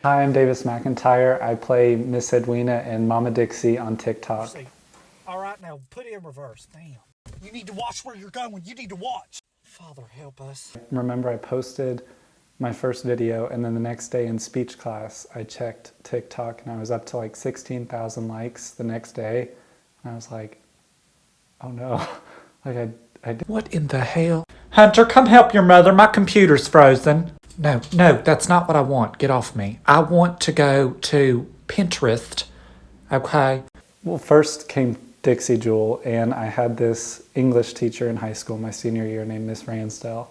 Hi, I'm Davis McIntyre. I play Miss Edwina and Mama Dixie on TikTok. All right, now put it in reverse. Damn. You need to watch where you're going. You need to watch. Father, help us. Remember, I posted my first video, and then the next day in speech class, I checked TikTok, and I was up to like 16,000 likes the next day. And I was like, oh no. like I did. What in the hell? Hunter, come help your mother. My computer's frozen. No, that's not what I want. Get off me. I want to go to Pinterest. Okay. Well, first came Dixie Jewel, and I had this English teacher in high school my senior year named Miss Ransdell.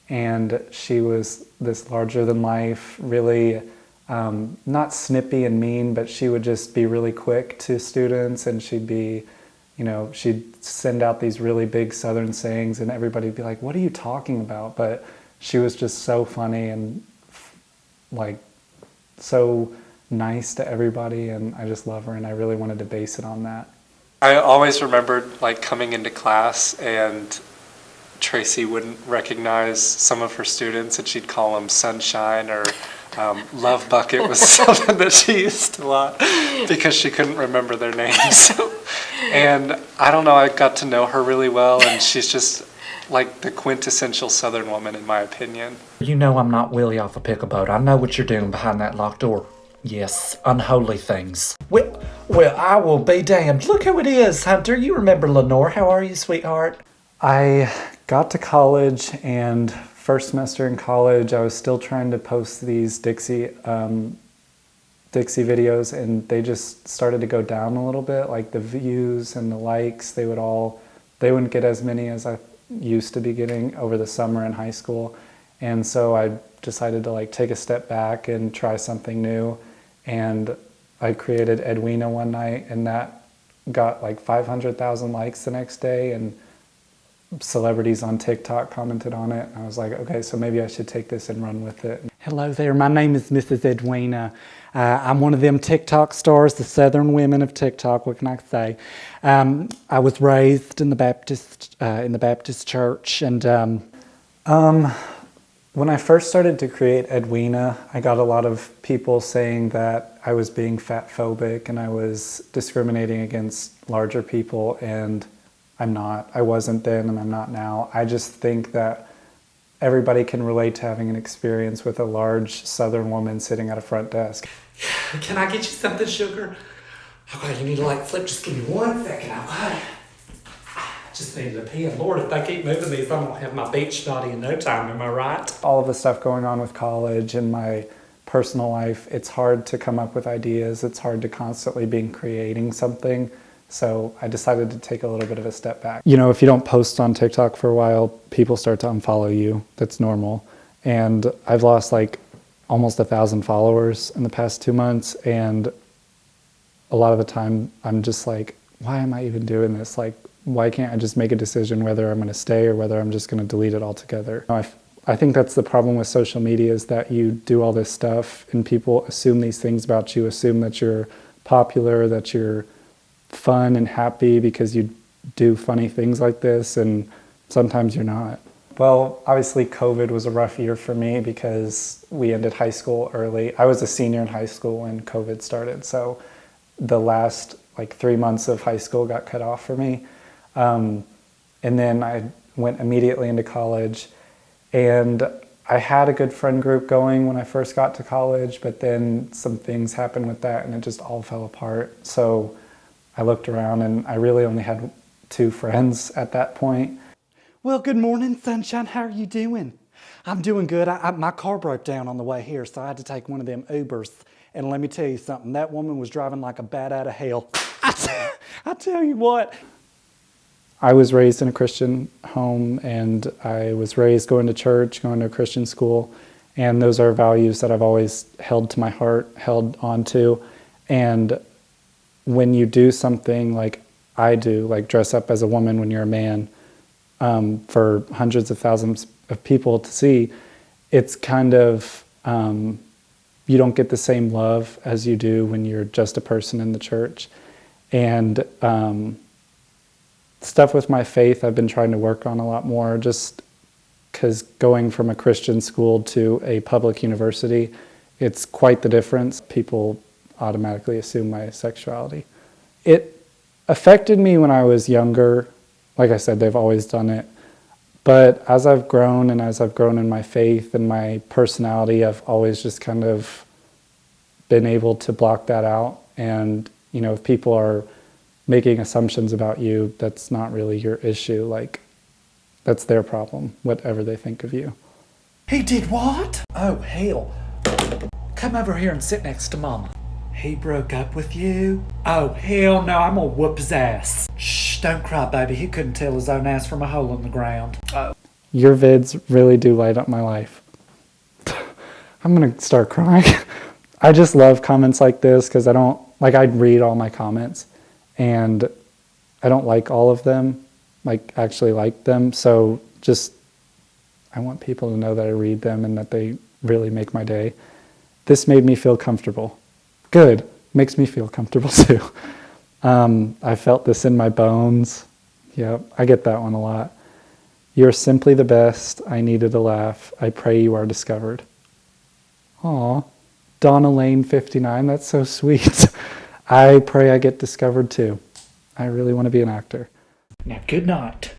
And she was this larger than life, really not snippy and mean, but she would just be really quick to students, and she'd be, she'd send out these really big Southern sayings, and everybody'd be like, what are you talking about? But she was just so funny and like so nice to everybody, and I just love her, and I really wanted to base it on that. I always remembered like coming into class and Tracy wouldn't recognize some of her students, and she'd call them Sunshine or Love Bucket was something that she used a lot because she couldn't remember their names. And I don't know, I got to know her really well, and she's just like the quintessential Southern woman in my opinion. You know I'm not Willie off a pickle boat. I know what you're doing behind that locked door. Yes, unholy things. Well, I will be damned. Look who it is, Hunter. You remember Lenore. How are you, sweetheart? I got to college, and first semester in college, I was still trying to post these Dixie videos, and they just started to go down a little bit. Like the views and the likes, they wouldn't get as many as I used to be getting over the summer in high school. And so I decided to like take a step back and try something new. And I created Edwina one night, and that got like 500,000 likes the next day, and celebrities on TikTok commented on it. I was like, okay, so maybe I should take this and run with it. Hello there, my name is Mrs. Edwina. I'm one of them TikTok stars, the Southern women of TikTok, what can I say? I was raised in the Baptist church, and when I first started to create Edwina, I got a lot of people saying that I was being fat phobic and I was discriminating against larger people, and I'm not. I wasn't then, and I'm not now. I just think that everybody can relate to having an experience with a large Southern woman sitting at a front desk. Can I get you something, sugar? Okay, you need to like flip. Just give me 1 second, okay? Just needed a pen. Lord, if they keep moving these, I'm gonna have my beach body in no time, am I right? All of the stuff going on with college and my personal life, it's hard to come up with ideas. It's hard to constantly be creating something. So I decided to take a little bit of a step back. You know, if you don't post on TikTok for a while, people start to unfollow you. That's normal. And I've lost like almost 1,000 followers in the past 2 months. And a lot of the time I'm just like, why am I even doing this? Like, why can't I just make a decision whether I'm going to stay or whether I'm just going to delete it altogether? I think that's the problem with social media, is that you do all this stuff and people assume these things about you, assume that you're popular, that you're fun and happy because you do funny things like this, and sometimes you're not. Well, obviously COVID was a rough year for me because we ended high school early. I was a senior in high school when COVID started, so the last like 3 months of high school got cut off for me. And then I went immediately into college, and I had a good friend group going when I first got to college, but then some things happened with that and it just all fell apart. So I looked around and I really only had 2 friends at that point. well, good morning, Sunshine. How are you doing? I'm doing good. My car broke down on the way here, so I had to take one of them Ubers. And let me tell you something, that woman was driving like a bat out of hell. I tell you what. I was raised in a Christian home, and I was raised going to church, going to a Christian school, and those are values that I've always held to my heart, held on to. And when you do something like I do, like dress up as a woman when you're a man, for hundreds of thousands of people to see, it's kind of, you don't get the same love as you do when you're just a person in the church. And stuff with my faith I've been trying to work on a lot more, just because going from a Christian school to a public university It's quite the difference. People automatically assume my sexuality. It affected me when I was younger. Like I said, they've always done it. But as I've grown and as I've grown in my faith and my personality, I've always just kind of been able to block that out. And, you know, if people are making assumptions about you, that's not really your issue. Like, that's their problem, whatever they think of you. He did what? Oh, hell. Come over here and sit next to Mama. He broke up with you? Oh, hell no, I'm gonna whoop his ass. Shh, don't cry, baby. He couldn't tell his own ass from a hole in the ground. Oh. Your vids really do light up my life. I'm gonna start crying. I just love comments like this because I read all my comments and I don't like all of them, actually like them. So I want people to know that I read them and that they really make my day. This made me feel comfortable. Good. Makes me feel comfortable too. I felt this in my bones. Yeah, I get that one a lot. You're simply the best. I needed a laugh. I pray you are discovered. Aw, Donna Lane 59, that's so sweet. I pray I get discovered too. I really want to be an actor. Now, good night.